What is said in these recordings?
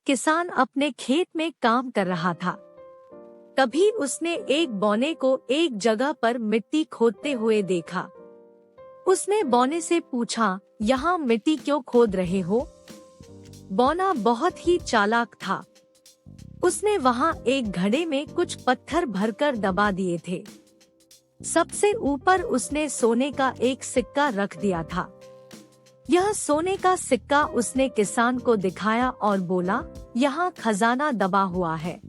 किसान अपने खेत में काम कर रहा था। तभी उसने एक बौने को एक जगह पर मिट्टी खोदते हुए देखा। उसने बौने से पूछा, यहाँ मिट्टी क्यों खोद रहे हो? बौना बहुत ही चालाक था। उसने वहाँ एक घड़े में कुछ पत्थर भरकर दबा दिए थे। सबसे ऊपर उसने सोने का एक सिक्का रख दिया था। यह सोने का सिक्का उसने किसान को दिखाया और बोला, यहाँ खजाना दबा हुआ है।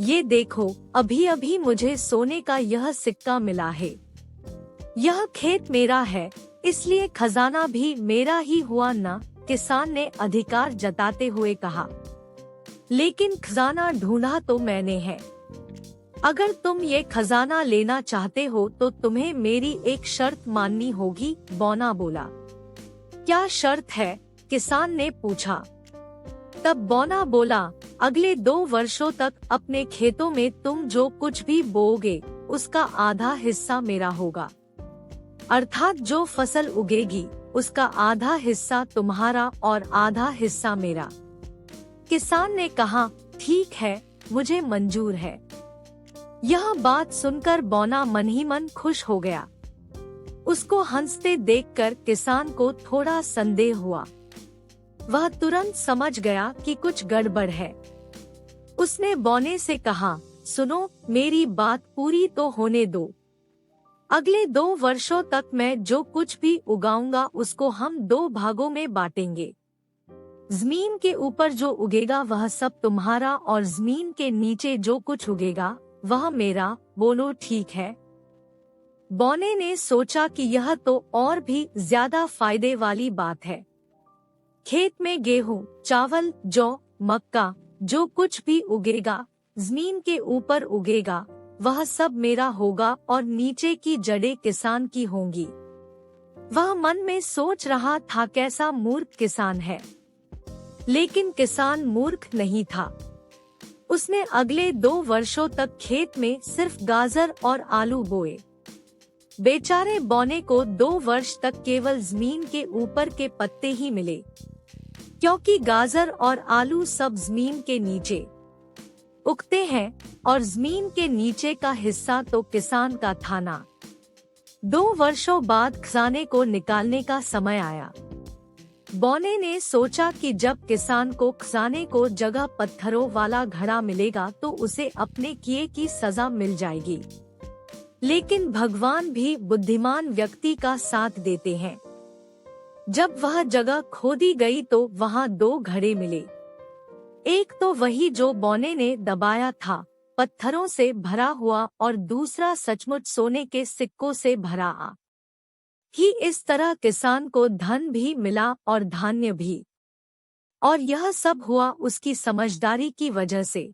ये देखो, अभी अभी मुझे सोने का यह सिक्का मिला है। यह खेत मेरा है, इसलिए खजाना भी मेरा ही हुआ ना? किसान ने अधिकार जताते हुए कहा। लेकिन खजाना ढूंढा तो मैंने है। अगर तुम ये खजाना लेना चाहते हो तो तुम्हें मेरी एक शर्त माननी होगी, बौना बोला। क्या शर्त है? किसान ने पूछा। तब बौना बोला, अगले 2 वर्षों तक अपने खेतों में तुम जो कुछ भी बोओगे उसका आधा हिस्सा मेरा होगा। अर्थात जो फसल उगेगी उसका आधा हिस्सा तुम्हारा और आधा हिस्सा मेरा। किसान ने कहा, ठीक है, मुझे मंजूर है। यह बात सुनकर बौना मन ही मन खुश हो गया। उसको हंसते देखकर किसान को थोड़ा संदेह हुआ। वह तुरंत समझ गया कि कुछ गड़बड़ है। उसने बौने से कहा, सुनो, मेरी बात पूरी तो होने दो। अगले 2 वर्षों तक मैं जो कुछ भी उगाऊंगा उसको हम 2 भागों में बांटेंगे। जमीन के ऊपर जो उगेगा वह सब तुम्हारा और जमीन के नीचे जो कुछ उगेगा वह मेरा। बोलो ठीक है? बौने ने सोचा कि यह तो और भी ज्यादा फायदे वाली बात है। खेत में गेहूं, चावल, जौ, मक्का जो कुछ भी उगेगा जमीन के ऊपर उगेगा वह सब मेरा होगा और नीचे की जड़ें किसान की होंगी। वह मन में सोच रहा था, कैसा मूर्ख किसान है। लेकिन किसान मूर्ख नहीं था। उसने अगले 2 वर्षों तक खेत में सिर्फ गाजर और आलू बोए। बेचारे बौने को 2 वर्ष तक केवल जमीन के ऊपर के पत्ते ही मिले, क्योंकि गाजर और आलू सब जमीन के नीचे उगते हैं और जमीन के नीचे का हिस्सा तो किसान का था ना। 2 वर्षों बाद खजाने को निकालने का समय आया। बौने ने सोचा कि जब किसान को खजाने को जगह पत्थरों वाला घड़ा मिलेगा तो उसे अपने किए की सजा मिल जाएगी। लेकिन भगवान भी बुद्धिमान व्यक्ति का साथ देते हैं। जब वह जगह खोदी गई तो वहाँ 2 घड़े मिले। एक तो वही जो बौने ने दबाया था, पत्थरों से भरा हुआ, और दूसरा सचमुच सोने के सिक्कों से भरा ही। इस तरह किसान को धन भी मिला और धान्य भी। और यह सब हुआ उसकी समझदारी की वजह से।